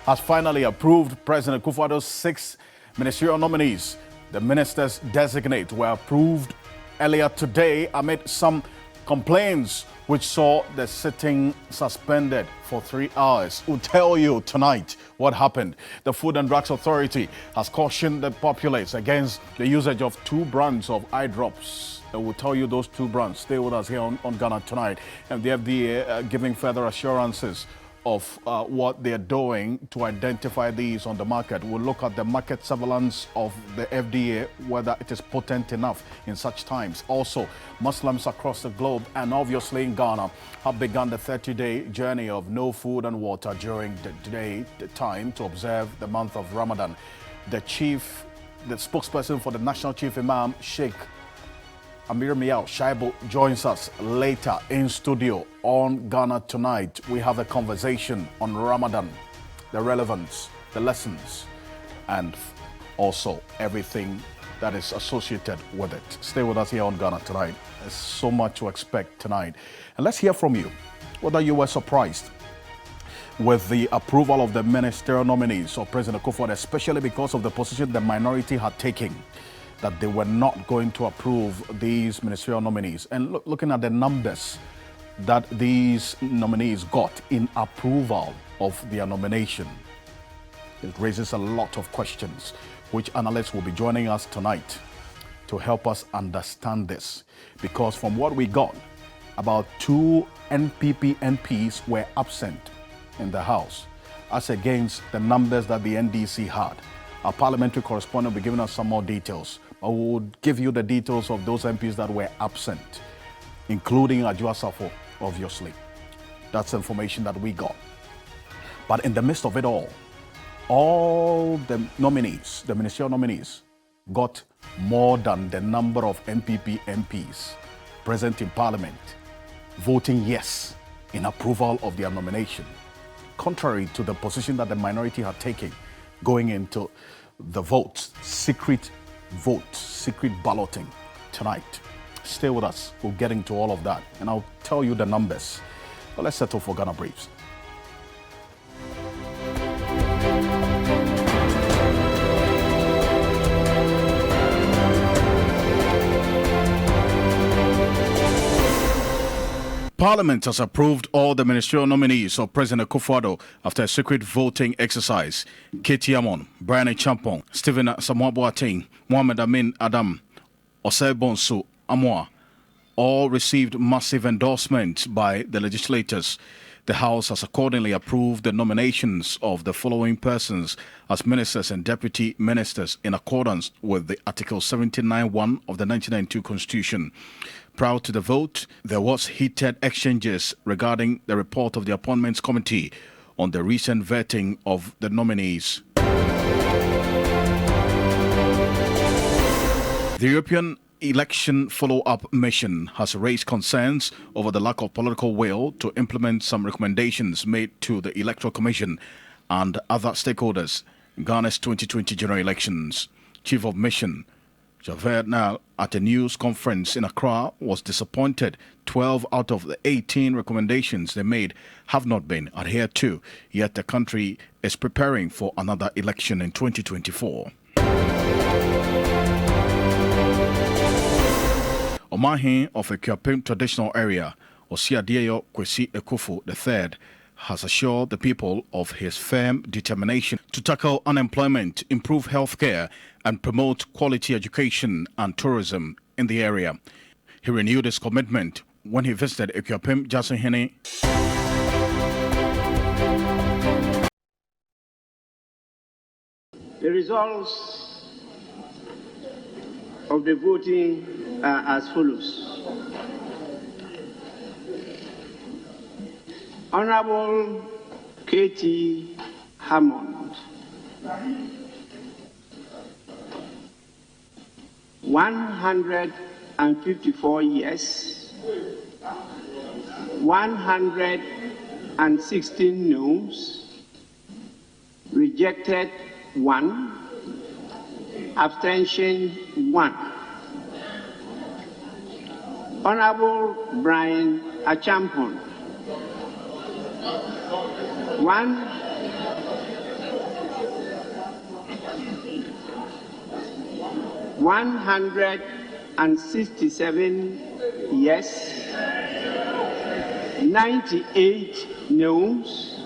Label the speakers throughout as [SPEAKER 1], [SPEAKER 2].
[SPEAKER 1] has finally approved President Akufo-Addo's 6 ministerial nominees. The ministers designate were approved earlier today amid some complaints which saw the sitting suspended for 3 hours. We'll tell you tonight what happened. The Food and Drugs Authority has cautioned the populace against the usage of 2 brands of eye drops. We'll tell you those 2 brands. Stay with us here on Ghana Tonight. And the FDA giving further assurances of what they're doing to identify these on the market. We'll look at the market surveillance of the FDA, whether it is potent enough in such times. Also, Muslims across the globe and obviously in Ghana have begun the 30-day journey of no food and water during the time to observe the month of Ramadan. The spokesperson for the National Chief Imam, Sheikh Amir Miao Shaibu, joins us later in studio on Ghana Tonight. We have a conversation on Ramadan, the relevance, the lessons, and also everything that is associated with it. Stay with us here on Ghana Tonight. There's so much to expect tonight. And let's hear from you, whether you were surprised with the approval of the ministerial nominees of President Akufo-Addo, especially because of the position the minority had taken, that they were not going to approve these ministerial nominees. And looking at the numbers that these nominees got in approval of their nomination, it raises a lot of questions, which analysts will be joining us tonight to help us understand this. Because from what we got, about 2 NPP MPs were absent in the House, as against the numbers that the NDC had. Our parliamentary correspondent will be giving us some more details. I will give you the details of those MPs that were absent, including Adwoa Safo, obviously. That's information that we got. But in the midst of it all the nominees, the ministerial nominees, got more than the number of NPP MPs present in Parliament voting yes in approval of their nomination, contrary to the position that the minority had taken going into the votes, secret balloting tonight. Stay with us. We'll get into all of that, and I'll tell you the numbers. But let's settle for Ghana Briefs. Parliament has approved all the ministerial nominees of President Akufo-Addo after a secret voting exercise. Katie Amon, Brian Champong, Stephen Samoa Boateng, Mohamed Amin Adam, Osei Bonsu Amoa, all received massive endorsements by the legislators. The House has accordingly approved the nominations of the following persons as ministers and deputy ministers in accordance with the Article 79(1) of the 1992 Constitution. Prior to the vote, there was heated exchanges regarding the report of the Appointments Committee on the recent vetting of the nominees. The European Election Follow-up Mission has raised concerns over the lack of political will to implement some recommendations made to the Electoral Commission and other stakeholders in Ghana's 2020 general elections. Chief of Mission Javed Nal, at a news conference in Accra, was disappointed 12 out of the 18 recommendations they made have not been adhered to, yet the country is preparing for another election in 2024. Omahin of Ekuapem traditional area, Osiadeyo Kwesi Ekufu III, has assured the people of his firm determination to tackle unemployment, improve healthcare, and promote quality education and tourism in the area. He renewed his commitment when he visited Ekuapem Jasenhene.
[SPEAKER 2] The results of the voting are as follows. Honorable Katie Hammond, 154 yes, 116 noes, rejected 1, abstention 1. Honorable Brian Achampon, 1 167 yes, 98 noes,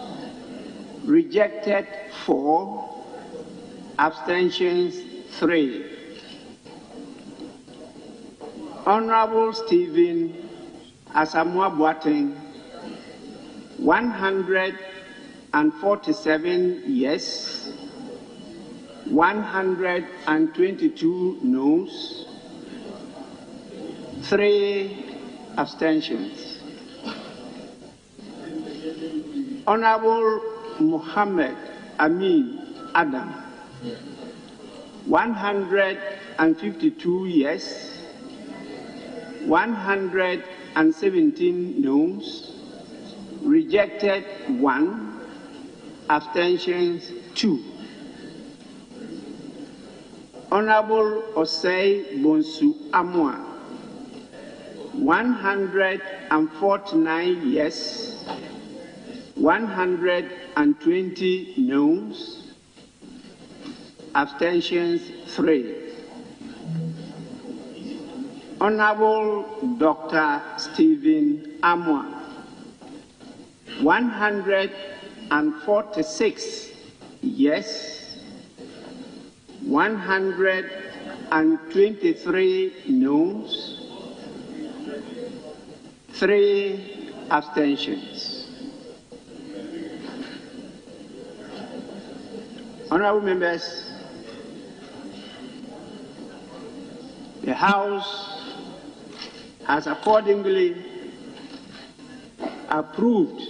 [SPEAKER 2] rejected 4, abstentions 3. Honorable Stephen Asamoah Boateng, 147 yes, 122 noes, 3 abstentions. Honorable Muhammad Amin Adam, 152 yes, 117 noes, rejected 1, abstentions 2. Honorable Osei Bonsu Amwa, 149 yes, 120 noes, abstentions 3. Honorable Dr. Stephen Amwa, 146 yes, 123 noes, 3 abstentions. Honorable members, the House has accordingly approved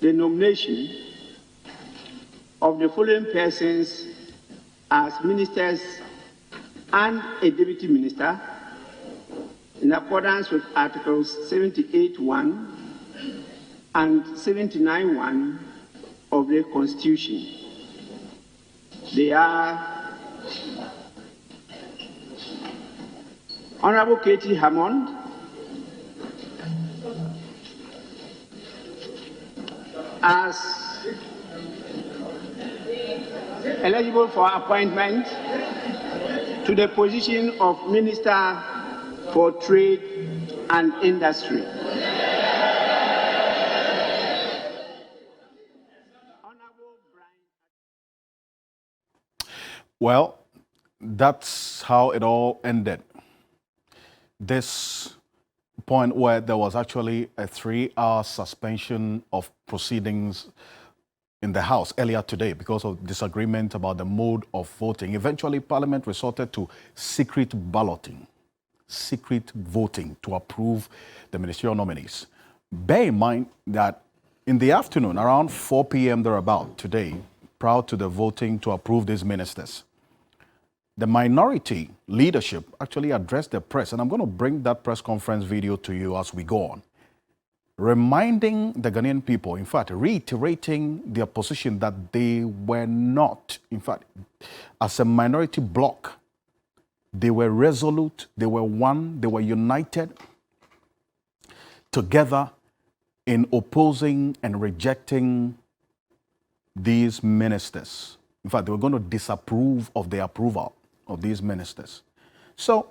[SPEAKER 2] the nomination of the following persons as ministers and a deputy minister in accordance with Articles 78(1) and 79(1) of the Constitution. They are Honorable Katie Hammond, as eligible for appointment to the position of Minister for Trade and Industry.
[SPEAKER 1] Well, that's how it all ended. This point where there was actually a 3-hour suspension of proceedings in the House earlier today because of disagreement about the mode of voting. Eventually, Parliament resorted to secret balloting, secret voting to approve the ministerial nominees. Bear in mind that in the afternoon, around 4 p.m. thereabout today, prior to the voting to approve these ministers, the minority leadership actually addressed the press, and I'm going to bring that press conference video to you as we go on, reminding the Ghanaian people, in fact, reiterating their position that they were not, in fact, as a minority bloc, they were resolute, they were one, they were united together in opposing and rejecting these ministers. In fact, they were going to disapprove of the approval of these ministers. So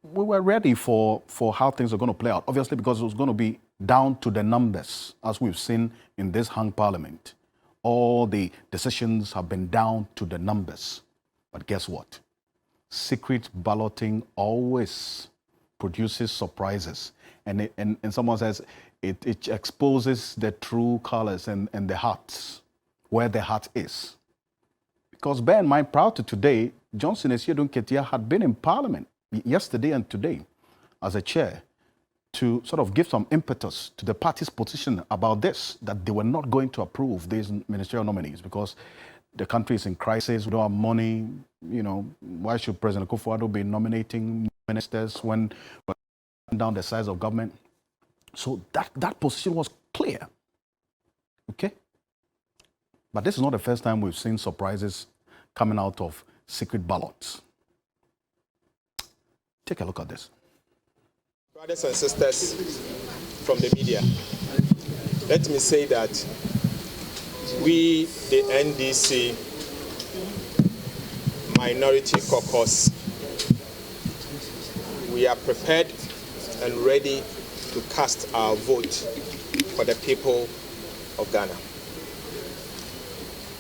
[SPEAKER 1] we were ready for how things are going to play out, obviously because it was going to be down to the numbers, as we've seen in this hung parliament. All the decisions have been down to the numbers. But guess what? Secret balloting always produces surprises. And someone says it exposes the true colors and the hearts, where the heart is. Because bear in mind, prior to today, Johnson Esiedun Ketia had been in Parliament yesterday and today as a chair to sort of give some impetus to the party's position about this, that they were not going to approve these ministerial nominees because the country is in crisis, we don't have money, you know, why should President Akufo-Addo be nominating ministers when we're down the size of government? So that position was clear, okay? But this is not the first time we've seen surprises coming out of secret ballots. Take a look at this.
[SPEAKER 3] Brothers and sisters from the media, let me say that we, the NDC Minority Caucus, we are prepared and ready to cast our vote for the people of Ghana.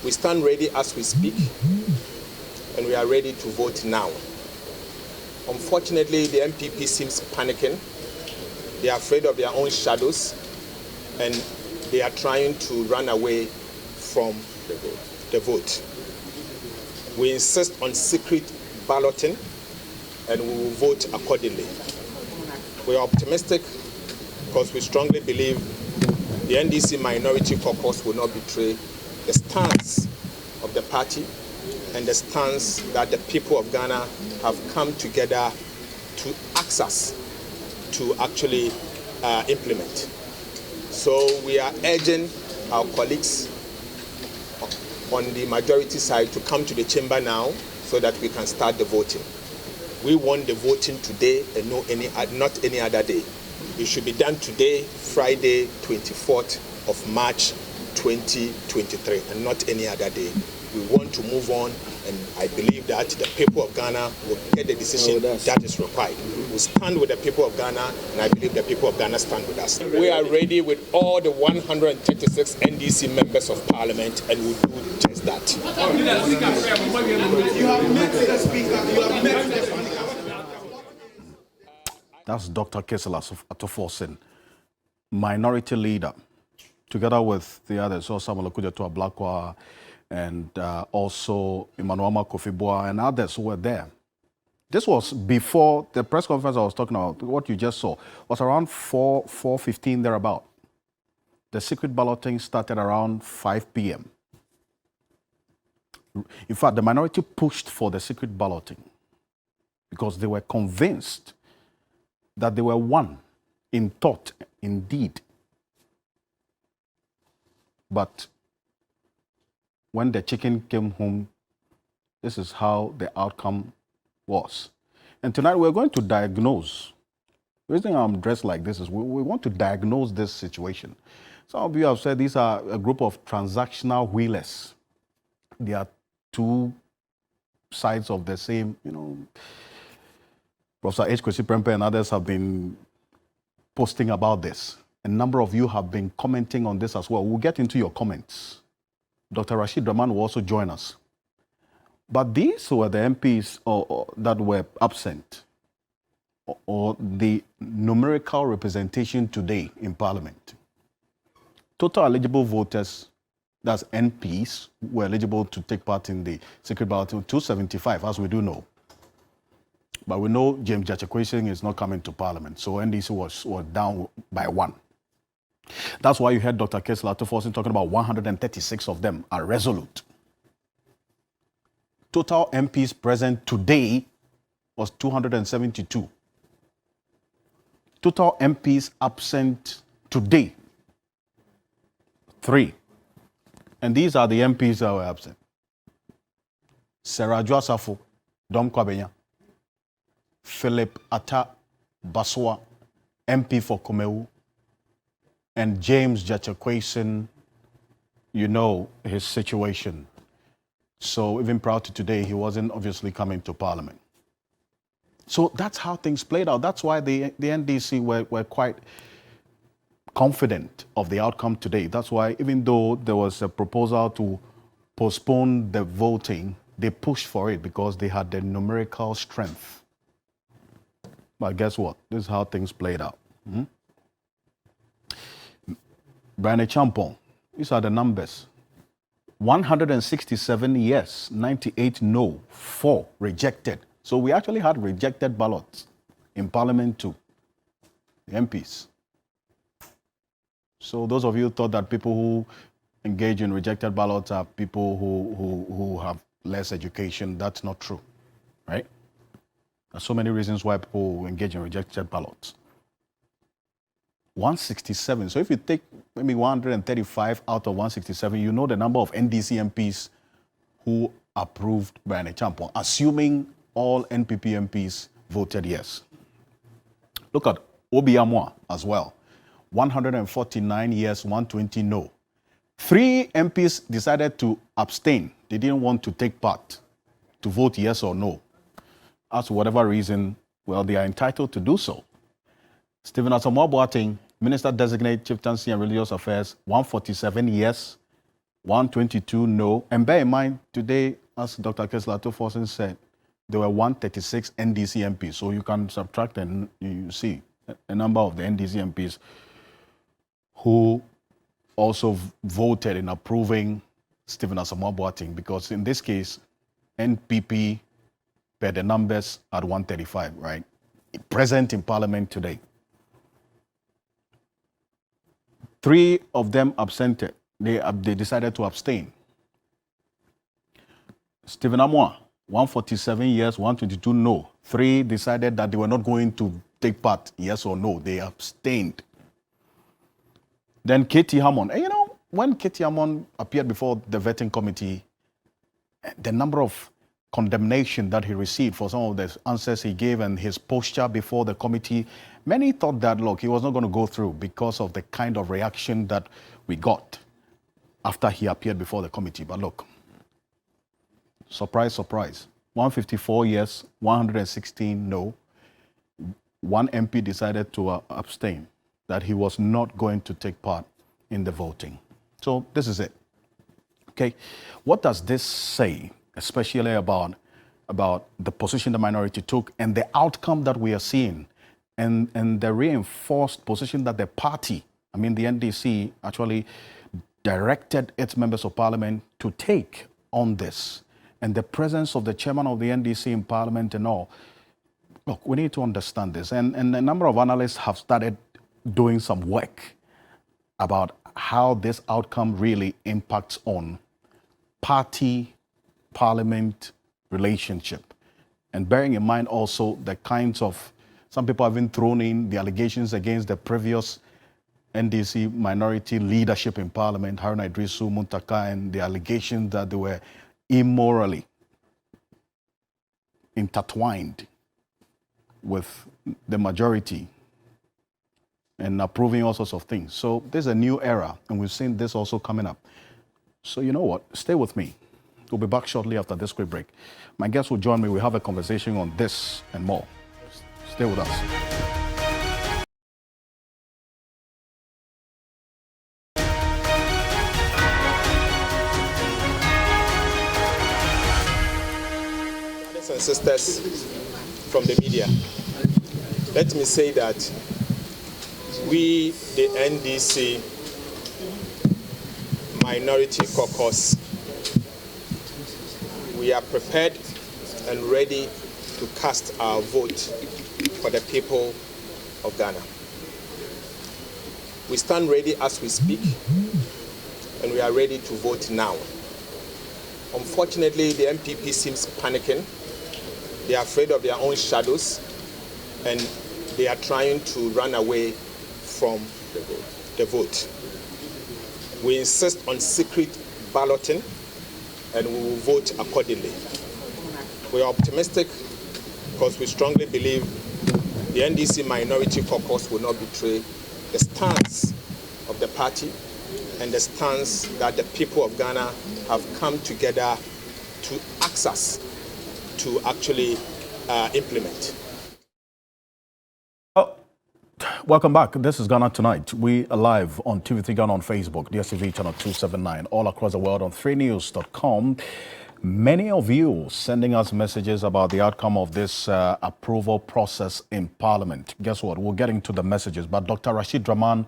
[SPEAKER 3] We stand ready as we speak, and we are ready to vote now. Unfortunately, the MPP seems panicking. They are afraid of their own shadows, and they are trying to run away from the vote. We insist on secret balloting, and we will vote accordingly. We are optimistic because we strongly believe the NDC Minority Caucus will not betray the stance of the party and the stance that the people of Ghana have come together to ask us to actually implement. So we are urging our colleagues on the majority side to come to the chamber now so that we can start the voting. We want the voting today and not any other day. It should be done today, Friday, 24th of March 2023, and not any other day. We want to move on, and I believe that the people of Ghana will get the decision that is required. We stand with the people of Ghana, and I believe the people of Ghana stand with us. We are ready with all the 136 NDC members of Parliament, and we'll do just that.
[SPEAKER 1] That's Dr. Kesela Atoforsen, minority leader, together with the others, so Samuel Okujetua Blakwa, and also Emmanuel Kofi-Boa and others who were there. This was before the press conference I was talking about. What you just saw was around 4:15 thereabout. The secret balloting started around 5 p.m. In fact, the minority pushed for the secret balloting because they were convinced that they were one in thought, in deed. But when the chicken came home, this is how the outcome was. And tonight we're going to diagnose. The reason I'm dressed like this is we want to diagnose this situation. Some of you have said these are a group of transactional wheelers. They are two sides of the same, Professor H. Kwesi Prempeh and others have been posting about this. A number of you have been commenting on this as well. We'll get into your comments. Dr. Rashid Rahman will also join us. But these were the MPs that were absent, or the numerical representation today in Parliament. Total eligible voters, that's MPs, were eligible to take part in the secret ballot, 275, as we do know. But we know James Jachakwesing is not coming to Parliament, so NDC was down by 1. That's why you heard Dr. Kesela Atoforsen talking about 136 of them are resolute. Total MPs present today was 272. Total MPs absent today, 3. And these are the MPs that were absent. Sarah Joasafo, Dom Kwabenya, Philip Atta Baswa, MP for Komeu, and James Jachakwesing, you know his situation. So even prior to today, he wasn't obviously coming to Parliament. So that's how things played out. That's why the NDC were quite confident of the outcome today. That's why even though there was a proposal to postpone the voting, they pushed for it because they had the numerical strength. But guess what? This is how things played out. Brian Champon, these are the numbers. 167 yes, 98 no, 4 rejected. So we actually had rejected ballots in Parliament too, the MPs. So those of you who thought that people who engage in rejected ballots are people who have less education, that's not true, right? There's so many reasons why people engage in rejected ballots. 167. So if you take maybe 135 out of 167, you know the number of NDC MPs who approved Brian Champon, assuming all NPP MPs voted yes. Look at Obi Amwa as well. 149 yes, 120 no. 3 MPs decided to abstain. They didn't want to take part, to vote yes or no. As for whatever reason, well, they are entitled to do so. Stephen Asamoah Boateng, Minister Designate, Chieftaincy and Religious Affairs, 147 yes, 122 no. And bear in mind, today, as Dr. Kessler Toforsen said, there were 136 NDC MPs. So you can subtract and you see a number of the NDC MPs who also voted in approving Stephen Asamoah Boateng, because in this case, NPP per the numbers at 135, right? Present in Parliament today. 3 of them absented. They decided to abstain. Stephen Amoah, 147 yes, 122 no. 3 decided that they were not going to take part, yes or no. They abstained. Then Katie Hammond. And you know, when Katie Hammond appeared before the vetting committee, the number of condemnation that he received for some of the answers he gave and his posture before the committee, many thought that, look, he was not going to go through because of the kind of reaction that we got after he appeared before the committee. But look, surprise, surprise. 154 yes, 116 no. 1 MP decided to abstain, that he was not going to take part in the voting. So this is it. Okay, what does this say, especially about the position the minority took and the outcome that we are seeing, and the reinforced position that the party, I mean the NDC, actually directed its members of parliament to take on this, and the presence of the chairman of the NDC in parliament and all? Look, we need to understand this, and a number of analysts have started doing some work about how this outcome really impacts on party-parliament relationship. And bearing in mind also the kinds of, some people have been thrown in the allegations against the previous NDC minority leadership in parliament, Haruna Idrisu Muntaka, and the allegations that they were immorally intertwined with the majority and approving all sorts of things. So there's a new era, and we've seen this also coming up. So you know what? Stay with me. We'll be back shortly after this quick break. My guests will join me. We'll have a conversation on this and more. Stay with us.
[SPEAKER 3] Brothers and sisters from the media, let me say that we, the NDC Minority Caucus, we are prepared and ready to cast our vote for the people of Ghana. We stand ready as we speak, and we are ready to vote now. Unfortunately, the MPP seems panicking. They are afraid of their own shadows, and they are trying to run away from the vote. We insist on secret balloting, and we will vote accordingly. We are optimistic because we strongly believe the NDC Minority Caucus will not betray the stance of the party and the stance that the people of Ghana have come together to ask us to actually implement.
[SPEAKER 1] Welcome back. This is Ghana Tonight. We are live on TV3 Ghana on Facebook, DSTV channel 279, all across the world on 3news.com. Many of you sending us messages about the outcome of this approval process in Parliament. Guess what? We'll get into the messages. But Dr. Rashid Rahman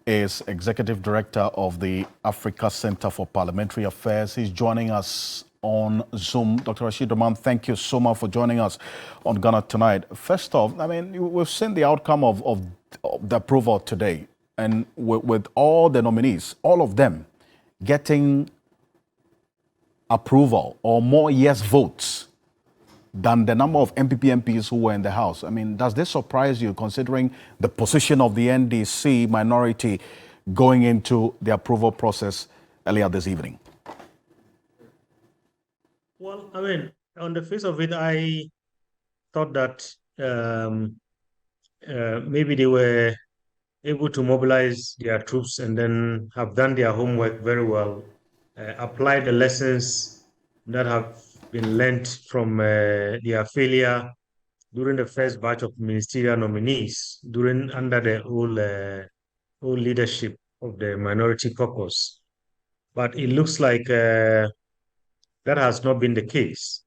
[SPEAKER 1] is Executive Director of the Africa Center for Parliamentary Affairs. He's joining us on Zoom. Dr. Rashid Rahman, thank you so much for joining us on Ghana Tonight. First off, I mean, we've seen the outcome of the approval today, and with all the nominees, all of them getting approval or more yes votes than the number of MPP MPs who were in the House. I mean, does this surprise you, considering the position of the NDC minority going into the approval process earlier this evening?
[SPEAKER 4] Well, I mean, on the face of it, I thought that maybe they were able to mobilize their troops and then have done their homework very well, apply the lessons that have been learnt from their failure during the first batch of ministerial nominees under the old leadership of the minority caucus. But it looks like that has not been the case.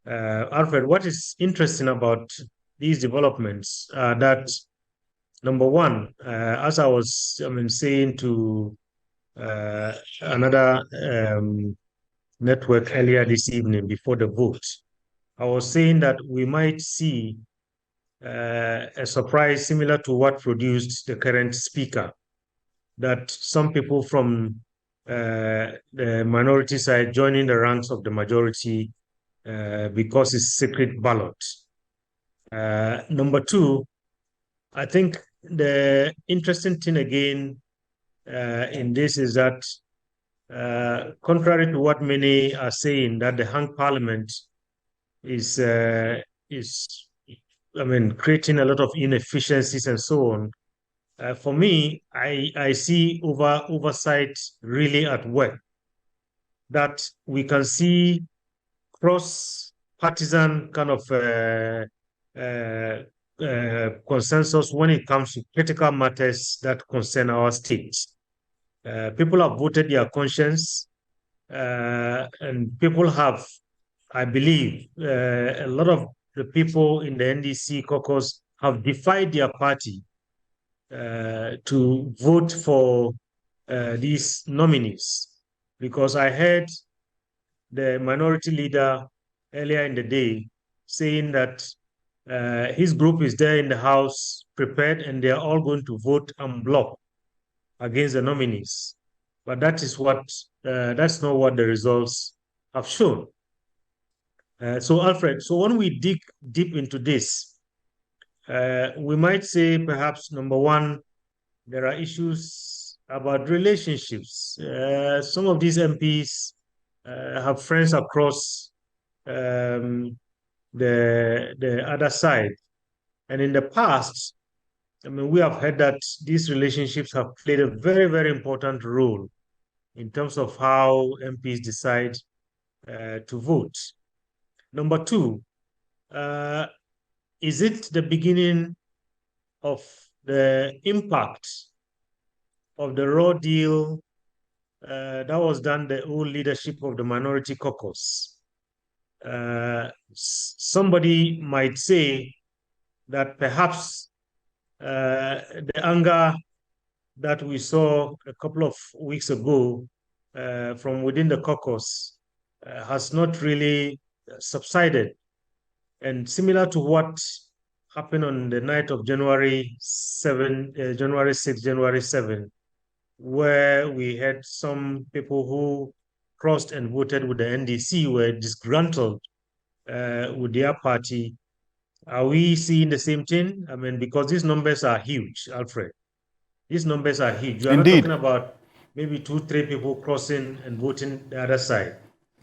[SPEAKER 4] Alfred, what is interesting about these developments that number one, as I was saying to another network earlier this evening before the vote, I was saying that we might see a surprise similar to what produced the current speaker, that some people from the minority side joining the ranks of the majority because it's secret ballot. Number two, I think the interesting thing again in this is that contrary to what many are saying, that the hung parliament is creating a lot of inefficiencies and so on. For me, I see oversight really at work, that we can see cross-partisan kind of consensus when it comes to critical matters that concern our state. People have voted their conscience, and people have, I believe, a lot of the people in the NDC caucus have defied their party to vote for these nominees, because I heard the minority leader earlier in the day saying that his group is there in the House prepared and they're all going to vote en bloc against the nominees. But that's not what the results have shown. So Alfred, so when we dig deep into this, we might say perhaps number one, there are issues about relationships. Some of these MPs have friends across the other side. And in the past, we have heard that these relationships have played a very, very important role in terms of how MPs decide to vote. Number two, is it the beginning of the impact of the raw deal that was done, the old leadership of the minority caucus? Somebody might say that perhaps the anger that we saw a couple of weeks ago from within the caucus has not really subsided. And similar to what happened on the night of January 6, January 7, where we had some people who crossed and voted with the NDC were disgruntled with their party. Are we seeing the same thing? Because these numbers are huge, Alfred. These numbers are huge. You are not talking about maybe 2-3 people crossing and voting the other side.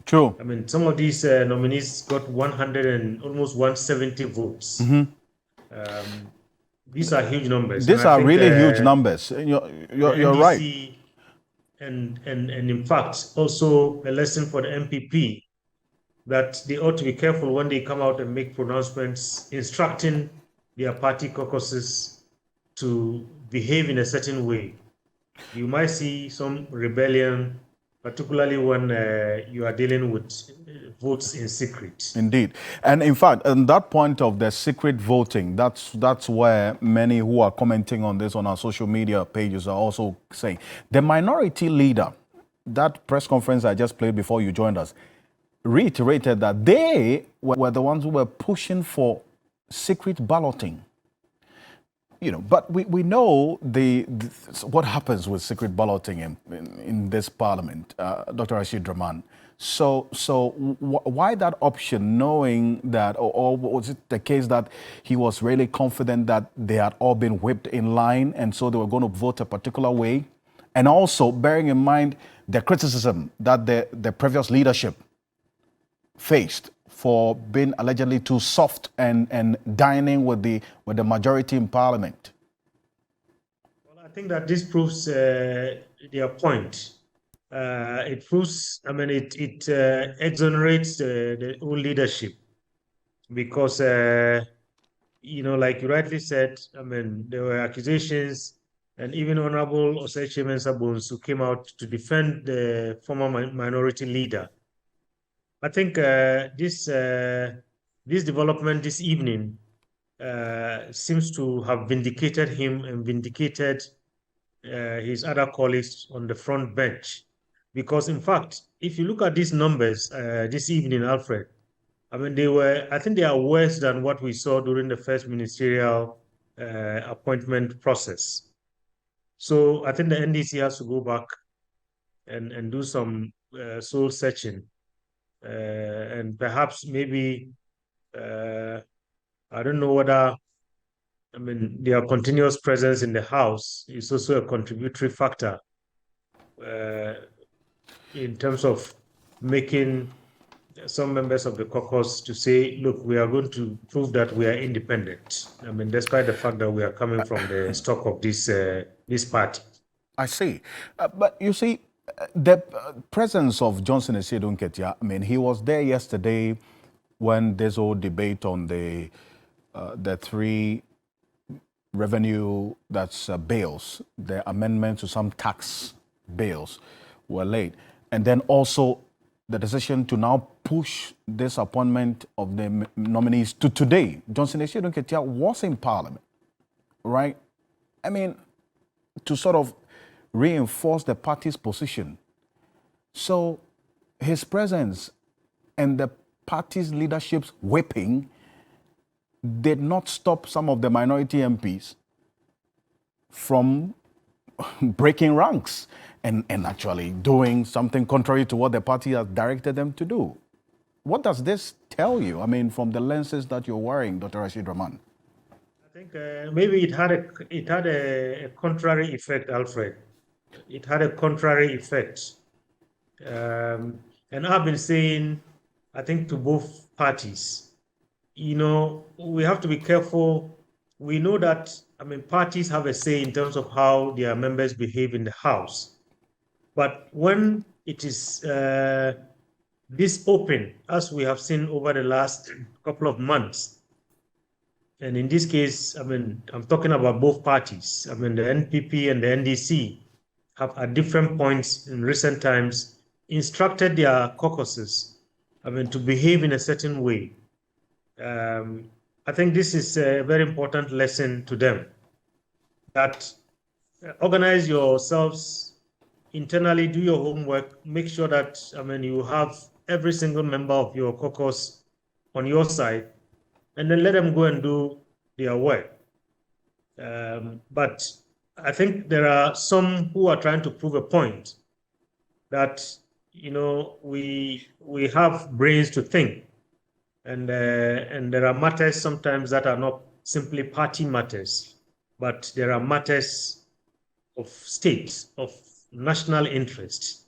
[SPEAKER 1] True.
[SPEAKER 4] Some of these nominees got 100 and almost 170 votes. These are huge numbers.
[SPEAKER 1] These are really huge numbers. You're right.
[SPEAKER 4] And in fact, also a lesson for the MPP, that they ought to be careful when they come out and make pronouncements instructing their party caucuses to behave in a certain way. You might see some rebellion, particularly when you are dealing with votes in secret.
[SPEAKER 1] Indeed. And in fact, on that point of the secret voting, that's where many who are commenting on this on our social media pages are also saying. The minority leader, that press conference I just played before you joined us, reiterated that they were the ones who were pushing for secret balloting. But we know what happens with secret balloting in this parliament, Dr. Rashid Rahman. So why that option, knowing that, or was it the case that he was really confident that they had all been whipped in line and so they were going to vote a particular way? And also bearing in mind the criticism that the previous leadership faced for being allegedly too soft and dining with the majority in parliament.
[SPEAKER 4] Well, I think that this proves their point. It proves, it exonerates the old leadership, because like you rightly said, I mean, there were accusations, and even Honorable Osechi Mensah Bones, who came out to defend the former minority leader. I think this development this evening seems to have vindicated him and vindicated his other colleagues on the front bench. Because, in fact, if you look at these numbers this evening, Alfred, I mean, I think they are worse than what we saw during the first ministerial appointment process. So I think the NDC has to go back and do some soul searching, and perhaps maybe I don't know whether, I mean, their continuous presence in the House is also a contributory factor uh, in terms of making some members of the caucus to say, look, we are going to prove that we are independent. I mean, despite the fact that we are coming from the stock of this party.
[SPEAKER 1] I see. But you see, the presence of Johnson Esedun Ketia, I mean, he was there yesterday when this whole debate on the three revenue, that's bills, the amendment to some tax bills were laid. And then also the decision to now push this appointment of the nominees to today. Johnson Esedun Ketia was in Parliament, right? I mean, to sort of reinforce the party's position. So his presence and the party's leadership's whipping did not stop some of the minority MPs from breaking ranks and actually doing something contrary to what the party has directed them to do. What does this tell you? I mean, from the lenses that you're wearing, Dr. Rashid Rahman.
[SPEAKER 4] I think maybe it had a contrary effect, Alfred. It had a contrary effect. And I've been saying, I think, to both parties, we have to be careful. We know that, I mean, parties have a say in terms of how their members behave in the House. But when it is this open, as we have seen over the last couple of months, and in this case, I mean, I'm talking about both parties. I mean, the NPP and the NDC have at different points in recent times instructed their caucuses, I mean, to behave in a certain way. I think this is a very important lesson to them, that organize yourselves internally, do your homework, make sure that, I mean, you have every single member of your caucus on your side, and then let them go and do their work. But I think there are some who are trying to prove a point that, we have brains to think, and there are matters sometimes that are not simply party matters, but there are matters of state, of national interest.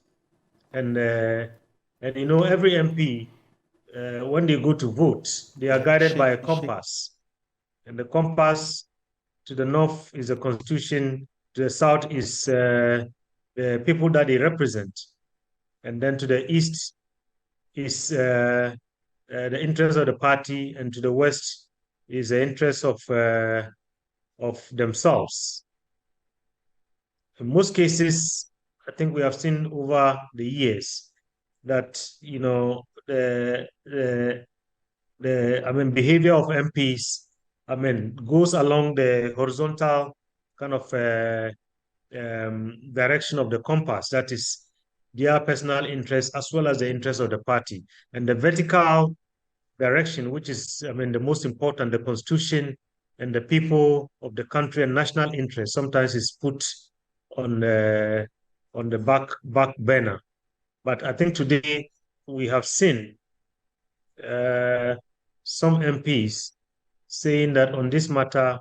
[SPEAKER 4] And every MP, when they go to vote, they are guided by a compass. And the compass to the north is the Constitution, to the south is the people that they represent. And then to the east is the interest of the party, and to the west is the interest of themselves. In most cases, I think we have seen over the years that the behavior of MPs goes along the horizontal kind of direction of the compass, that is their personal interest as well as the interest of the party, and the vertical direction, which is the most important, the Constitution and the people of the country and national interest, sometimes is put on the back burner. But I think today we have seen some MPs saying that on this matter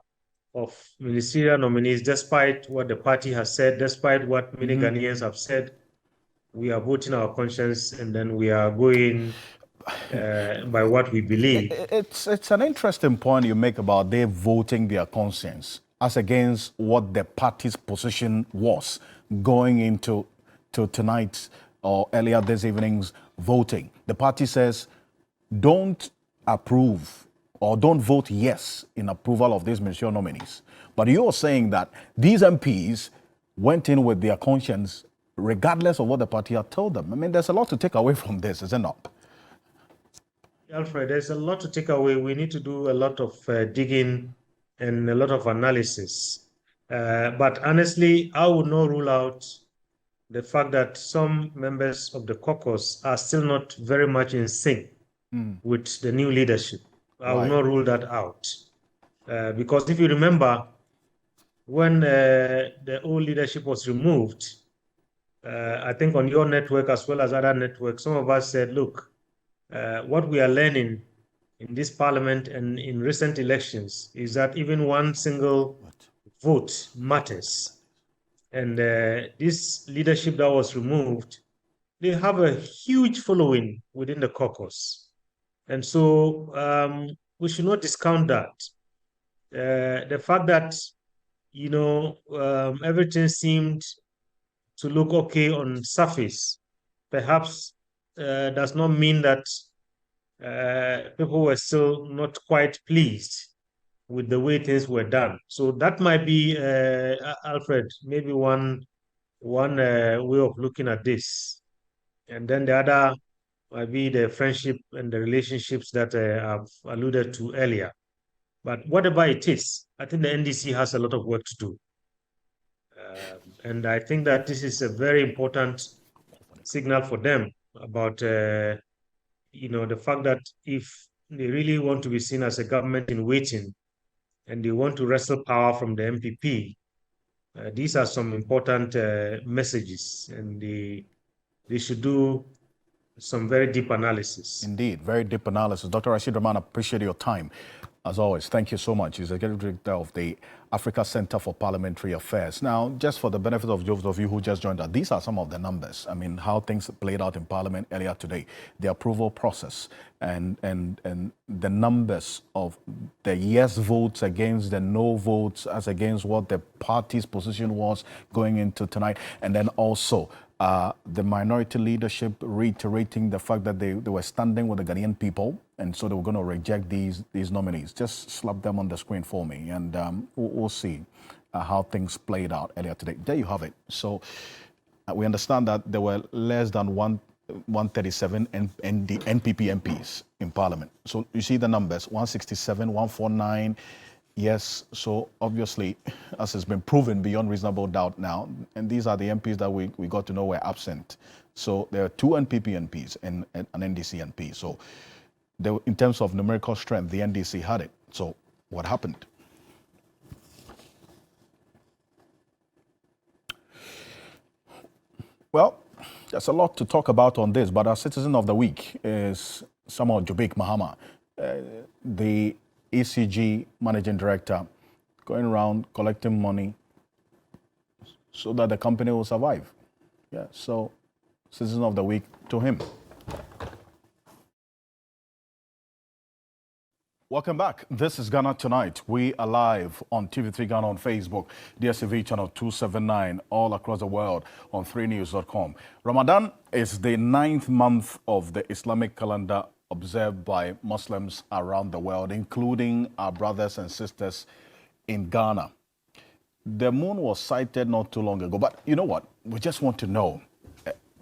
[SPEAKER 4] of ministerial nominees, despite what the party has said, despite what many Ghanaians have said, we are voting our conscience, and then we are going by what we believe.
[SPEAKER 1] It's an interesting point you make about they voting their conscience as against what the party's position was going into tonight's or earlier this evening's voting. The party says, don't approve or don't vote yes in approval of these ministerial nominees. But you're saying that these MPs went in with their conscience regardless of what the party had told them. I mean, there's a lot to take away from this, is it not?
[SPEAKER 4] Alfred, there's a lot to take away. We need to do a lot of digging and a lot of analysis. But honestly, I would not rule out the fact that some members of the caucus are still not very much in sync with the new leadership. I will not rule that out. Because if you remember, when the old leadership was removed, I think on your network as well as other networks, some of us said, look, what we are learning in this parliament and in recent elections is that even one single vote matters. And this leadership that was removed, they have a huge following within the caucus. And so we should not discount that. The fact that, everything seemed to look okay on surface, perhaps does not mean that people were still not quite pleased with the way things were done. So that might be, Alfred, maybe one way of looking at this. And then the other might be the friendship and the relationships that I've alluded to earlier. But whatever it is, I think the NDC has a lot of work to do. And I think that this is a very important signal for them about, the fact that if they really want to be seen as a government in waiting and they want to wrestle power from the MPP, these are some important messages, and they should do some very deep analysis.
[SPEAKER 1] Indeed, very deep analysis. Dr. Rashid Rahman, appreciate your time. As always, thank you so much. He's the Executive Director of the Africa Center for Parliamentary Affairs. Now, just for the benefit of those of you who just joined us, these are some of the numbers. I mean, how things played out in Parliament earlier today, the approval process, and the numbers of the yes votes against the no votes as against what the party's position was going into tonight, and then also the minority leadership reiterating the fact that they were standing with the Ghanaian people, and so they were going to reject these nominees. Just slap them on the screen for me, and we'll see how things played out earlier today. There you have it. So we understand that there were less than 137 NPP MPs in Parliament. So you see the numbers, 167, 149. Yes, so obviously, as has been proven beyond reasonable doubt now, and these are the MPs that we got to know were absent. So there are 2 NPP MPs and an NDC MP. So in terms of numerical strength, the NDC had it. So what happened? Well, there's a lot to talk about on this, but our Citizen of the Week is Samuel Jobik Mahama, the ECG Managing Director, going around collecting money so that the company will survive. Yeah, so Citizen of the Week to him. Welcome back. This is Ghana Tonight. We are live on TV3 Ghana on Facebook, DSTV channel 279, all across the world on 3news.com. Ramadan is the 9th month of the Islamic calendar observed by Muslims around the world, including our brothers and sisters in Ghana. The moon was sighted not too long ago, but you know what? We just want to know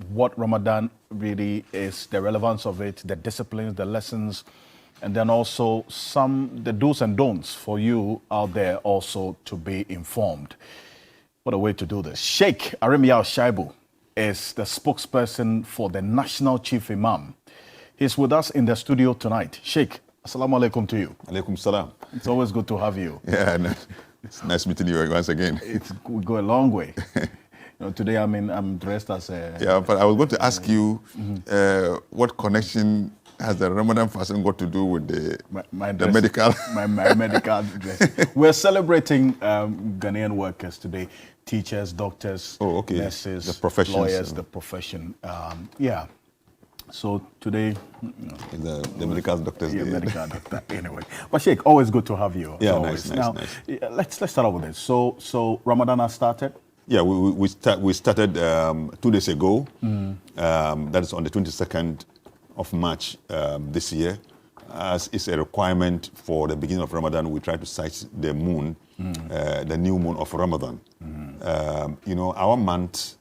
[SPEAKER 1] what Ramadan really is, the relevance of it, the disciplines, the lessons, and then also the do's and don'ts for you out there also to be informed. What a way to do this. Sheikh Arimiya Shaibu is the spokesperson for the National Chief Imam. He's with us in the studio tonight. Sheikh, assalamu alaikum to you.
[SPEAKER 5] Alaikum salam.
[SPEAKER 1] It's always good to have you.
[SPEAKER 5] Yeah, it's nice meeting you once again.
[SPEAKER 1] We go a long way. Today I'm dressed as a...
[SPEAKER 5] Yeah, but I was going to ask you what connection has the Ramadan fasting got to do with the medical?
[SPEAKER 1] My medical dress. We're celebrating Ghanaian workers today. Teachers, doctors, nurses,
[SPEAKER 5] the professions,
[SPEAKER 1] lawyers, the profession. Yeah. So today,
[SPEAKER 5] the medical doctors.
[SPEAKER 1] Yeah, medical doctor. Anyway, but Sheikh, always good to have you.
[SPEAKER 5] Yeah,
[SPEAKER 1] always.
[SPEAKER 5] nice.
[SPEAKER 1] Now, let's start off with this. So Ramadan has started.
[SPEAKER 5] Yeah, we started 2 days ago. That is on the 22nd of March this year. as is a requirement for the beginning of Ramadan, we try to sight the moon, the new moon of Ramadan. You know, our month,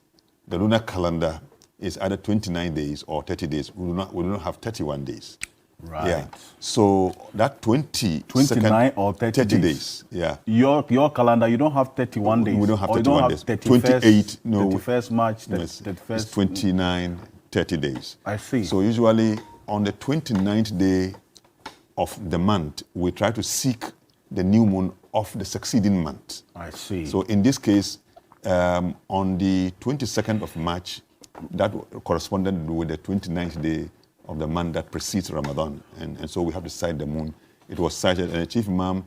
[SPEAKER 5] the lunar calendar, is either 29 days or 30 days. We do not have 31 days.
[SPEAKER 1] Right.
[SPEAKER 5] Yeah. So that
[SPEAKER 1] 29 or 30
[SPEAKER 5] days. Yeah.
[SPEAKER 1] Your calendar, you don't have 31 days.
[SPEAKER 5] We don't have
[SPEAKER 1] or
[SPEAKER 5] 31 days. 28, no.
[SPEAKER 1] 31st March,
[SPEAKER 5] Yes,
[SPEAKER 1] 31st.
[SPEAKER 5] it's 29, 30 days.
[SPEAKER 1] I see.
[SPEAKER 5] So usually on the 29th day of the month, we try to seek the new moon of the succeeding month.
[SPEAKER 1] I see.
[SPEAKER 5] So in this case, on the 22nd of March, that corresponded with the 29th day of the month that precedes Ramadan. And so we have to sight the moon. It was sighted, and the Chief Imam,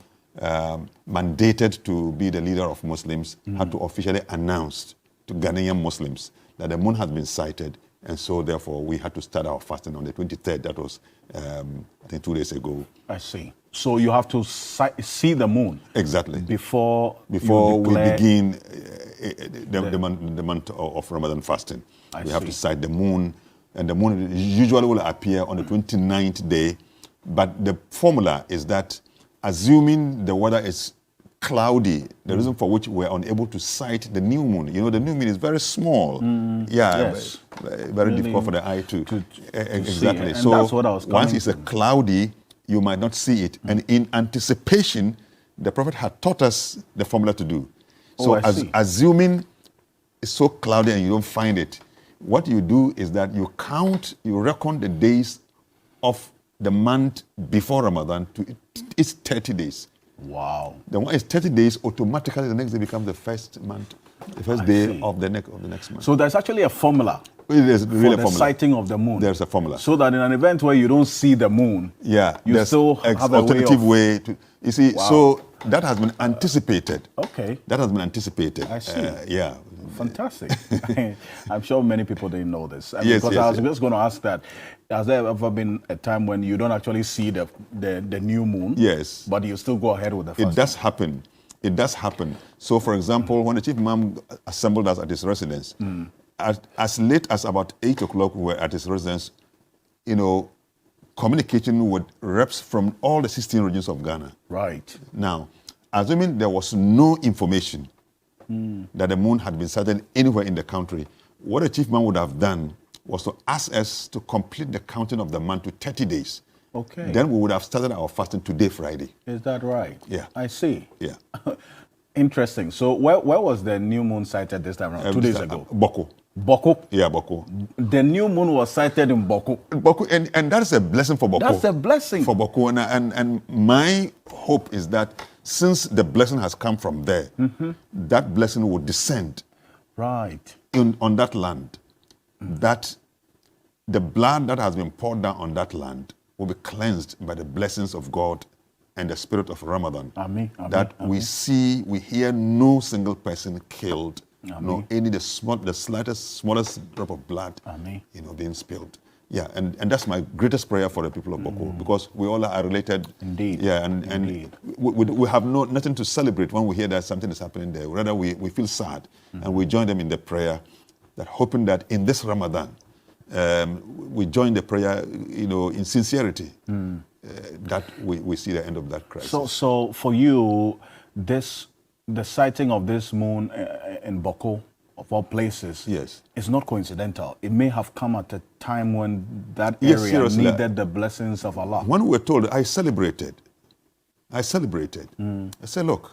[SPEAKER 5] mandated to be the leader of Muslims, had to officially announce to Ghanaian Muslims that the moon has been sighted, and so therefore we had to start our fasting on the 23rd. That was, I think, 2 days ago.
[SPEAKER 1] I see. So you have to see the moon.
[SPEAKER 5] Exactly.
[SPEAKER 1] Before
[SPEAKER 5] we begin the month of Ramadan fasting. We have to sight the moon, and the moon usually will appear on the 29th day. But the formula is that, assuming the weather is cloudy, the reason for which we're unable to sight the new moon. You know, the new moon is very small.
[SPEAKER 1] Yes.
[SPEAKER 5] Very
[SPEAKER 1] really
[SPEAKER 5] difficult for the eye to exactly.
[SPEAKER 1] And
[SPEAKER 5] so
[SPEAKER 1] that's what I was
[SPEAKER 5] once it's cloudy, you might not see it. And in anticipation, the Prophet had taught us the formula to do. So assuming it's so cloudy and you don't find it, what you do is that you reckon the days of the month before Ramadan to it's 30 days.
[SPEAKER 1] Wow.
[SPEAKER 5] The one is 30 days, automatically the next day becomes the first day of the next month.
[SPEAKER 1] So there's actually a formula.
[SPEAKER 5] There's really
[SPEAKER 1] for the sighting of the moon.
[SPEAKER 5] There's a formula.
[SPEAKER 1] So that in an event where you don't see the moon, you still have a
[SPEAKER 5] alternative way to. You see, so that has been anticipated.
[SPEAKER 1] Okay.
[SPEAKER 5] That has been anticipated.
[SPEAKER 1] I see.
[SPEAKER 5] Yeah.
[SPEAKER 1] Fantastic. I'm sure many people didn't know this.
[SPEAKER 5] Yes,
[SPEAKER 1] because I was just going to ask that. Has there ever been a time when you don't actually see the new moon?
[SPEAKER 5] Yes.
[SPEAKER 1] But you still go ahead with the fasting?
[SPEAKER 5] It does happen. It does happen. So, for example, when the Chief Imam assembled us at his residence, as late as about 8 o'clock, we were at his residence, you know, communicating with reps from all the 16 regions of Ghana.
[SPEAKER 1] Right.
[SPEAKER 5] Now, assuming there was no information that the moon had been sighted anywhere in the country, what the Chief Imam would have done was to ask us to complete the counting of the month to 30 days.
[SPEAKER 1] Okay.
[SPEAKER 5] Then we would have started our fasting today, Friday.
[SPEAKER 1] Is that right?
[SPEAKER 5] Yeah.
[SPEAKER 1] I see.
[SPEAKER 5] Yeah.
[SPEAKER 1] Interesting. So where was the new moon sighted this time around? 2 days ago?
[SPEAKER 5] Boko.
[SPEAKER 1] Boko?
[SPEAKER 5] Yeah, Boko.
[SPEAKER 1] The new moon was sighted in Boko.
[SPEAKER 5] Boko, and that is a blessing for Boko.
[SPEAKER 1] That's a blessing.
[SPEAKER 5] For Boko. And my hope is that since the blessing has come from there, that blessing will descend on that land. That the blood that has been poured down on that land will be cleansed by the blessings of God and the spirit of Ramadan.
[SPEAKER 1] Amen.
[SPEAKER 5] That we hear no single person killed, nor any the smallest drop of blood, being spilled. Yeah, and that's my greatest prayer for the people of Boko, because we all are related.
[SPEAKER 1] Indeed.
[SPEAKER 5] Yeah, and we have nothing to celebrate when we hear that something is happening there. Rather, we feel sad, and we join them in the prayer, that hoping that in this Ramadan, we join the prayer, in sincerity, that we see the end of that crisis.
[SPEAKER 1] So for you, the sighting of this moon in Boko, of all places, is not coincidental. It may have come at a time when that area needed the blessings of Allah.
[SPEAKER 5] When we were told, I celebrated. I said, look,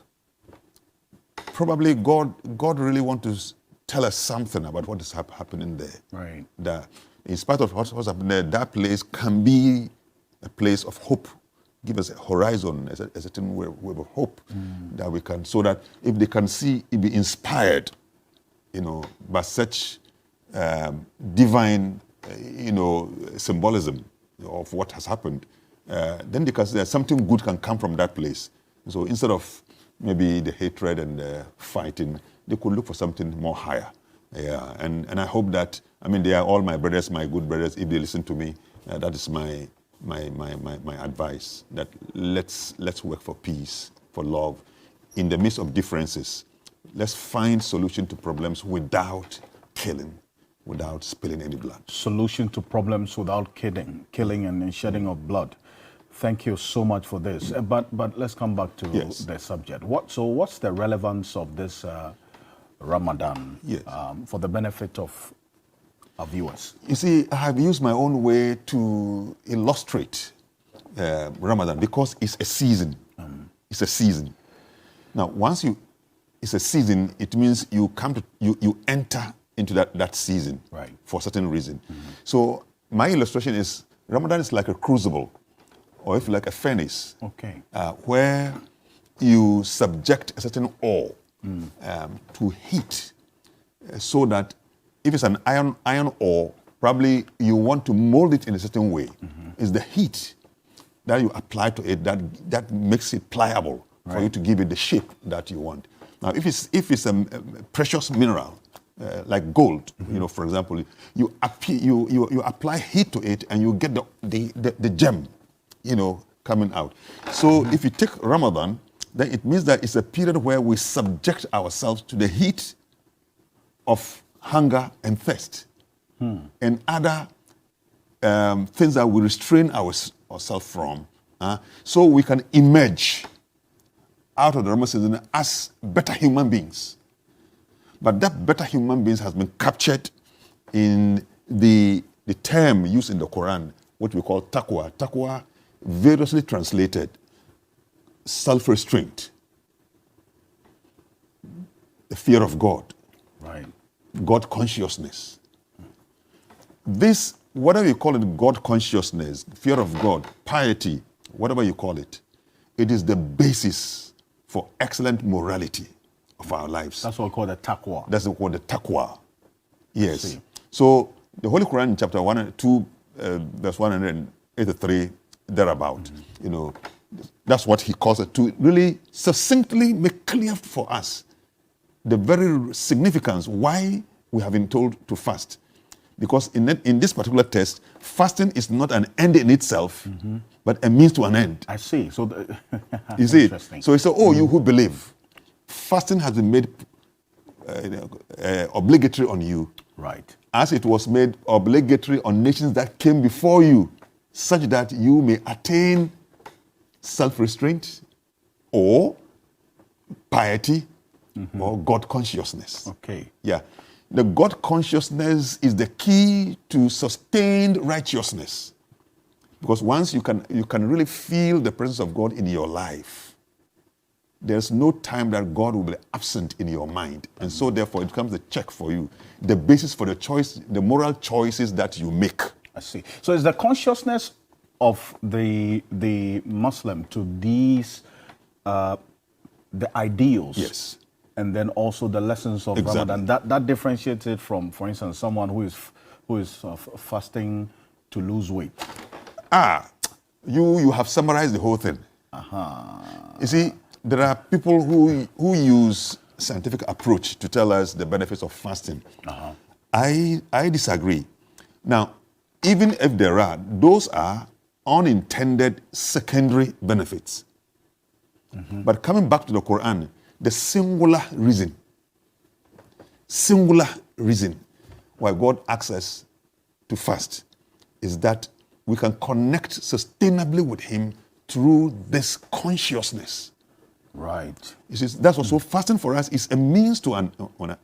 [SPEAKER 5] probably God really wants to tell us something about what is happening there.
[SPEAKER 1] Right.
[SPEAKER 5] That in spite of what's happening there, that place can be a place of hope. Give us a horizon, a certain way of hope that we can, so that if they can see, be inspired, by such divine, symbolism of what has happened, then they can see that something good can come from that place. So instead of maybe the hatred and the fighting, they could look for something more higher. Yeah, and I hope that, they are all my brothers, my good brothers. If they listen to me, that is my advice. That let's work for peace, for love, in the midst of differences. Let's find solution to problems without killing, without spilling any blood.
[SPEAKER 1] Solution to problems without killing and shedding of blood. Thank you so much for this. But let's come back to the subject. What's the relevance of this Ramadan for the benefit of our viewers?
[SPEAKER 5] You see, I have used my own way to illustrate Ramadan because it's a season. It's a season. Now, it's a season, it means you enter into that season for a certain reason. So my illustration is Ramadan is like a crucible, or if you like a furnace, where you subject a certain ore to heat, so that if it's an iron ore, probably you want to mold it in a certain way. It's the heat that you apply to it that makes it pliable for you to give it the shape that you want. Now, if it's a precious mineral like gold, for example, you apply heat to it and you get the gem, coming out. So if you take Ramadan, then it means that it's a period where we subject ourselves to the heat of hunger and thirst and other things that we restrain ourselves from, so we can emerge out of the Ramadan season as better human beings. But that better human beings has been captured in the term used in the Quran, what we call taqwa. Taqwa, variously translated, self-restraint, the fear of God, God consciousness. This, whatever you call it, God consciousness, fear of God, piety, whatever you call it, it is the basis for excellent morality of our lives.
[SPEAKER 1] That's what we call the taqwa.
[SPEAKER 5] That's what we call the taqwa. Yes. So the Holy Quran in chapter 102, verse 183, thereabout, that's what he calls it, to really succinctly make clear for us the very significance why we have been told to fast. Because in this particular text, fasting is not an end in itself, but a means to an end.
[SPEAKER 1] I see. So,
[SPEAKER 5] you see it? So it's you who believe, fasting has been made obligatory on you, as it was made obligatory on nations that came before you, such that you may attain self-restraint or piety or God consciousness. Yeah. The God consciousness is the key to sustained righteousness. Because once you can really feel the presence of God in your life, there's no time that God will be absent in your mind. And so therefore it becomes the check for you, the basis for the choice, the moral choices that you make.
[SPEAKER 1] I see. So is the consciousness of the Muslim to these the ideals, and then also the lessons of Ramadan, that differentiates it from, for instance, someone who is fasting to lose weight?
[SPEAKER 5] You have summarized the whole thing. You see, there are people who use scientific approach to tell us the benefits of fasting. I disagree. Now, even if there are, those are unintended secondary benefits. But coming back to the Quran, the singular reason why God asks us to fast is that we can connect sustainably with Him through this consciousness. You see, that's also fasting for us is a means to an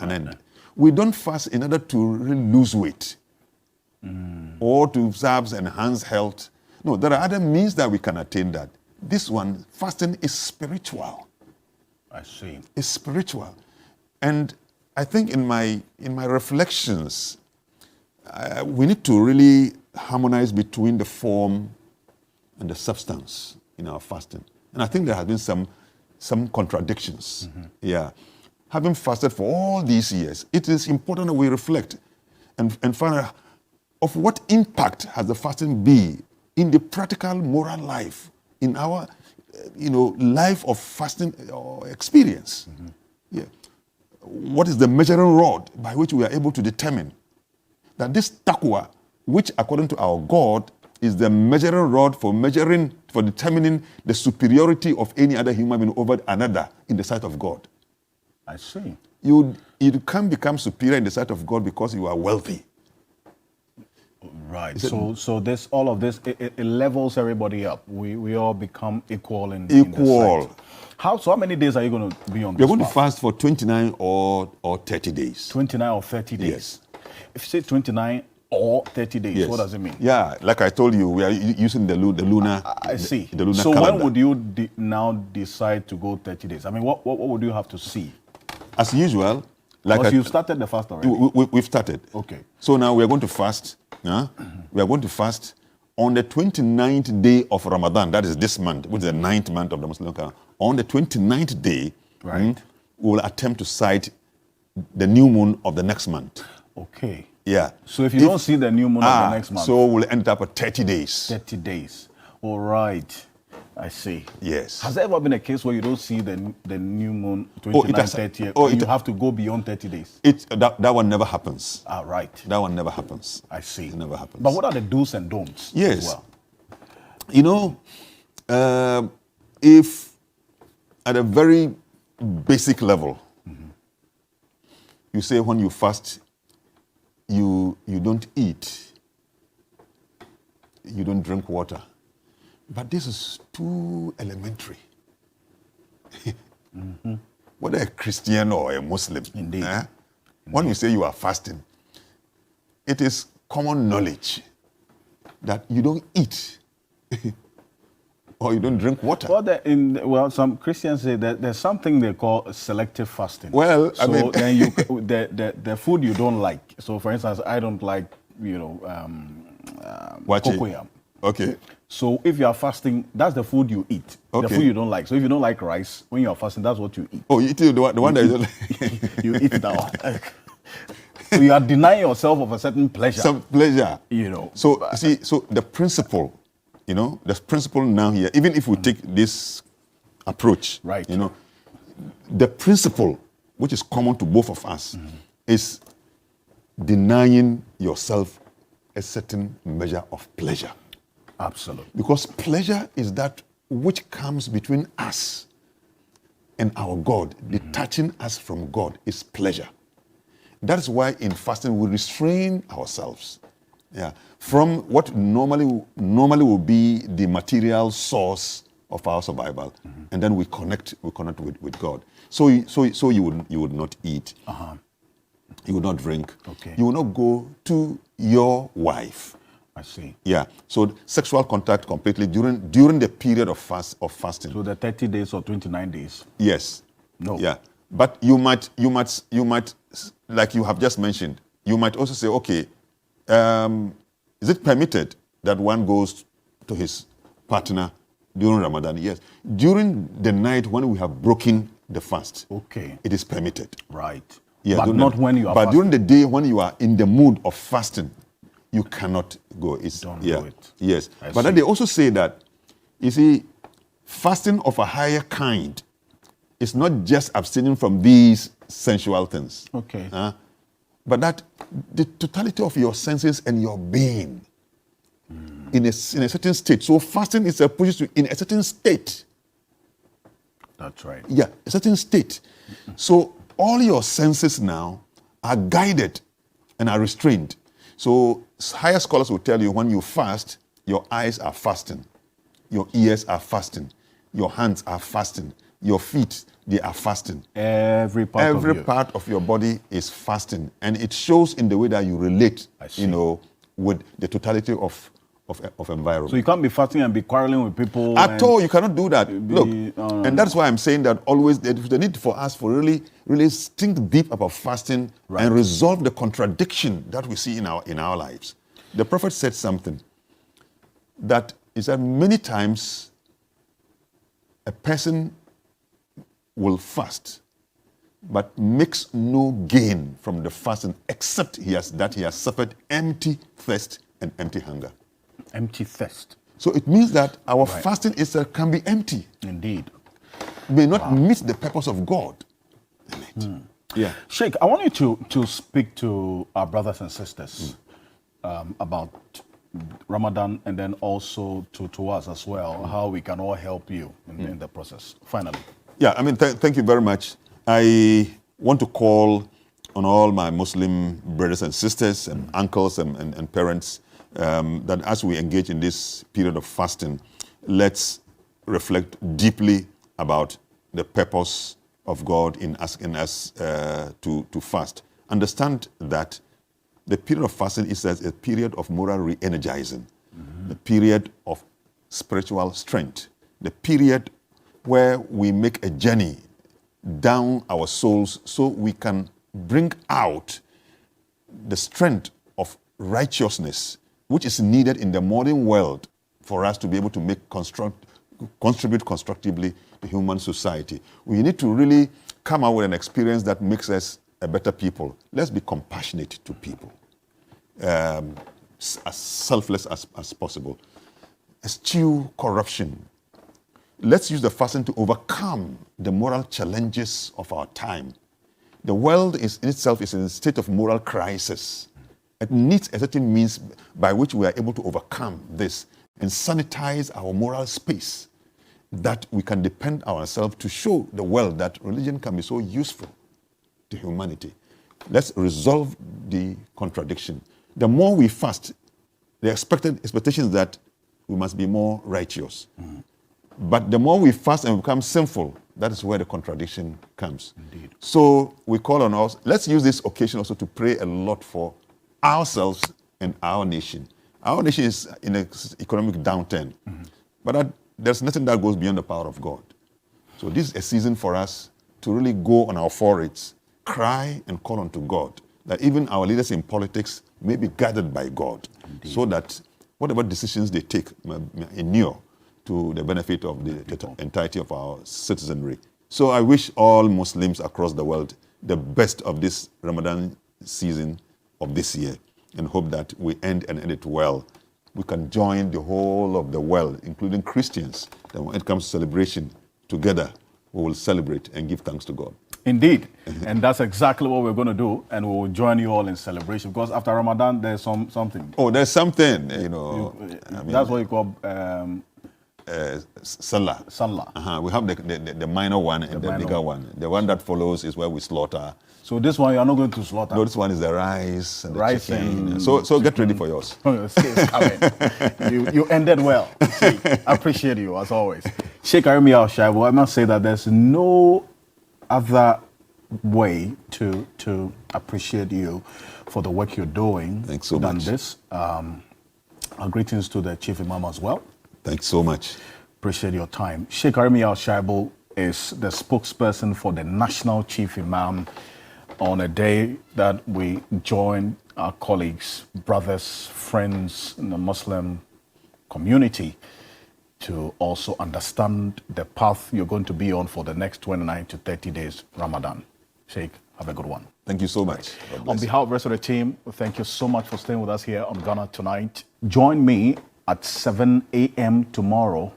[SPEAKER 5] end. We don't fast in order to really lose weight or to perhaps enhance health. No, there are other means that we can attain that. This one, fasting, is spiritual.
[SPEAKER 1] I see.
[SPEAKER 5] It's spiritual. And I think in my reflections, we need to really harmonize between the form and the substance in our fasting. And I think there have been some contradictions. Having fasted for all these years, it is important that we reflect and find out of what impact has the fasting been in the practical moral life, in our life of fasting experience. What is the measuring rod by which we are able to determine that this taqwa, which according to our God is the measuring rod for determining the superiority of any other human being over another in the sight of God.
[SPEAKER 1] I see.
[SPEAKER 5] You can't become superior in the sight of God because you are wealthy.
[SPEAKER 1] Right. So this, all of this, it levels everybody up. We all become equal in
[SPEAKER 5] Equal.
[SPEAKER 1] the sight. So how many days are you going to be on this?
[SPEAKER 5] We're going to fast for 29 or 30 days.
[SPEAKER 1] 29 or 30 days.
[SPEAKER 5] Yes.
[SPEAKER 1] If you say 29 or 30 days,
[SPEAKER 5] Yes.
[SPEAKER 1] what does it mean?
[SPEAKER 5] Yeah, like I told you, we are using the lunar.
[SPEAKER 1] I see.
[SPEAKER 5] The lunar
[SPEAKER 1] so
[SPEAKER 5] calendar.
[SPEAKER 1] when would you now decide to go 30 days? I mean, what would you have to see?
[SPEAKER 5] As usual, like
[SPEAKER 1] Because you've started the fast already.
[SPEAKER 5] we've started.
[SPEAKER 1] Okay.
[SPEAKER 5] So now we are going to fast. We are going to fast on the 29th day of Ramadan. That is this month, which is the 9th month of the Muslim calendar. On the 29th day,
[SPEAKER 1] Right.
[SPEAKER 5] we will attempt to sight the new moon of the next month.
[SPEAKER 1] Okay.
[SPEAKER 5] Yeah.
[SPEAKER 1] So if you don't see the new moon of the next month,
[SPEAKER 5] so we'll end up at 30 days.
[SPEAKER 1] 30 days. All right. I see.
[SPEAKER 5] Yes.
[SPEAKER 1] Has there ever been a case where you don't see the new moon
[SPEAKER 5] Oh,
[SPEAKER 1] 29,
[SPEAKER 5] it has-
[SPEAKER 1] 30,
[SPEAKER 5] oh,
[SPEAKER 1] and
[SPEAKER 5] it-
[SPEAKER 1] you have to go beyond 30 days?
[SPEAKER 5] That one never happens.
[SPEAKER 1] Ah, right.
[SPEAKER 5] That one never happens.
[SPEAKER 1] I see.
[SPEAKER 5] It never happens.
[SPEAKER 1] But what are the do's and don'ts?
[SPEAKER 5] Yes.
[SPEAKER 1] As well?
[SPEAKER 5] You know, if at a very basic level, you say when you fast, you don't eat, you don't drink water. But this is too elementary. Whether a Christian or a Muslim,
[SPEAKER 1] Indeed.
[SPEAKER 5] When you say you are fasting, it is common knowledge that you don't eat or you don't drink water.
[SPEAKER 1] Well, some Christians say that there's something they call selective fasting.
[SPEAKER 5] Well,
[SPEAKER 1] so
[SPEAKER 5] I mean,
[SPEAKER 1] then the food you don't like. So, for instance, I don't like cocoyam.
[SPEAKER 5] Okay.
[SPEAKER 1] So if you are fasting, that's the food you eat. The
[SPEAKER 5] Okay.
[SPEAKER 1] food you don't like. So if you don't like rice, when you are fasting, that's what you eat.
[SPEAKER 5] Oh, you eat the one that you don't like.
[SPEAKER 1] You eat that one. So you are denying yourself of a certain pleasure.
[SPEAKER 5] Some pleasure.
[SPEAKER 1] You know.
[SPEAKER 5] So, you see, so the principle now here, even if we take this approach,
[SPEAKER 1] Right.
[SPEAKER 5] The principle, which is common to both of us, is denying yourself a certain measure of pleasure.
[SPEAKER 1] Absolutely.
[SPEAKER 5] Because pleasure is that which comes between us and our God. Detaching us from God is pleasure. That's why in fasting we restrain ourselves, from what normally will be the material source of our survival, and then we connect with God. So you would not eat, you would not drink,
[SPEAKER 1] Okay.
[SPEAKER 5] you will not go to your wife.
[SPEAKER 1] I see.
[SPEAKER 5] Yeah. So sexual contact completely during the period of fasting.
[SPEAKER 1] So the 30 days or 29 days.
[SPEAKER 5] Yes.
[SPEAKER 1] No.
[SPEAKER 5] Yeah. But you might, like you have just mentioned, you might also say, okay, is it permitted that one goes to his partner during Ramadan? Yes. During the night when we have broken the fast,
[SPEAKER 1] Okay.
[SPEAKER 5] it is permitted.
[SPEAKER 1] Right.
[SPEAKER 5] Yeah,
[SPEAKER 1] but not when you are
[SPEAKER 5] But
[SPEAKER 1] fasting.
[SPEAKER 5] during the day when you are in the mood of fasting, you cannot go.
[SPEAKER 1] Don't do it.
[SPEAKER 5] Yes.
[SPEAKER 1] I
[SPEAKER 5] But then
[SPEAKER 1] see.
[SPEAKER 5] they also say that, you see, fasting of a higher kind is not just abstaining from these sensual things.
[SPEAKER 1] Okay.
[SPEAKER 5] But that the totality of your senses and your being in a certain state. So fasting is a push you in a certain state.
[SPEAKER 1] That's right.
[SPEAKER 5] Yeah, a certain state. So all your senses now are guided and are restrained. So higher scholars will tell you when you fast, your eyes are fasting, your ears are fasting, your hands are fasting, your feet, they are fasting.
[SPEAKER 1] Every part
[SPEAKER 5] of your body is fasting, and it shows in the way that you relate,
[SPEAKER 1] I see.
[SPEAKER 5] with the totality of environment.
[SPEAKER 1] So you can't be fasting and be quarreling with people.
[SPEAKER 5] At
[SPEAKER 1] and
[SPEAKER 5] all, you cannot do that.
[SPEAKER 1] be,
[SPEAKER 5] Look, and that's why I'm saying that always the need for us for really think deep about fasting and resolve the contradiction that we see in our lives. The Prophet said something that is that many times a person will fast, but makes no gain from the fasting except he has suffered empty thirst and empty hunger.
[SPEAKER 1] Empty thirst.
[SPEAKER 5] So it means that our fasting itself can be empty.
[SPEAKER 1] Indeed.
[SPEAKER 5] May not meet the purpose of God in it. Yeah.
[SPEAKER 1] Sheikh, I want you to speak to our brothers and sisters about Ramadan, and then also to us as well, how we can all help you in the process. Finally.
[SPEAKER 5] Yeah, I mean, thank you very much. I want to call on all my Muslim brothers and sisters and uncles and parents that as we engage in this period of fasting, let's reflect deeply about the purpose of God in asking us to fast. Understand that the period of fasting is a period of moral re-energizing, the period of spiritual strength, the period where we make a journey down our souls so we can bring out the strength of righteousness which is needed in the modern world for us to be able to contribute constructively to human society. We need to really come out with an experience that makes us a better people. Let's be compassionate to people, as selfless as possible. Eschew corruption. Let's use the fasting to overcome the moral challenges of our time. The world in itself is in a state of moral crisis. It needs a certain means by which we are able to overcome this and sanitize our moral space, that we can depend on ourselves to show the world that religion can be so useful to humanity. Let's resolve the contradiction. The more we fast, the expectation is that we must be more righteous. But the more we fast and become sinful, that is where the contradiction comes.
[SPEAKER 1] Indeed.
[SPEAKER 5] So we call on us, let's use this occasion also to pray a lot for ourselves and our nation. Our nation is in an economic downturn, but there's nothing that goes beyond the power of God. So this is a season for us to really go on our foreheads, cry and call unto God, that even our leaders in politics may be guided by God. Indeed. So that whatever decisions they take may inure to the benefit of the entirety of our citizenry. So I wish all Muslims across the world the best of this Ramadan season of this year, and hope that we end it well. We can join the whole of the world, including Christians, that when it comes to celebration, together we will celebrate and give thanks to God.
[SPEAKER 1] Indeed, and that's exactly what we're going to do, and we will join you all in celebration, because after Ramadan there's something.
[SPEAKER 5] Oh, there's something,
[SPEAKER 1] That's what you call
[SPEAKER 5] Salah.
[SPEAKER 1] Salah.
[SPEAKER 5] We have the minor one and the bigger one. The one that follows is where we slaughter.
[SPEAKER 1] So this one you are not going to slaughter.
[SPEAKER 5] No, this one is the rice and the
[SPEAKER 1] rice
[SPEAKER 5] chicken.
[SPEAKER 1] And
[SPEAKER 5] so get ready for yours.
[SPEAKER 1] You ended well. See, I appreciate you as always. Sheikh Arimi Al-Shaibu, I must say that there's no other way to appreciate you for the work you're doing.
[SPEAKER 5] Thanks so
[SPEAKER 1] than
[SPEAKER 5] much.
[SPEAKER 1] This. Our greetings to the Chief Imam as well.
[SPEAKER 5] Thanks so much.
[SPEAKER 1] Appreciate your time. Sheikh Arimi Al-Shaibu is the spokesperson for the National Chief Imam on a day that we join our colleagues, brothers, friends in the Muslim community to also understand the path you're going to be on for the next 29 to 30 days, Ramadan. Sheikh, have a good one.
[SPEAKER 5] Thank you so much.
[SPEAKER 1] On behalf of the rest of the team, thank you so much for staying with us here on Ghana Tonight. Join me at 7 a.m. tomorrow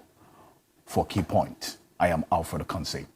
[SPEAKER 1] for Key Point. I am Alfred Okanse.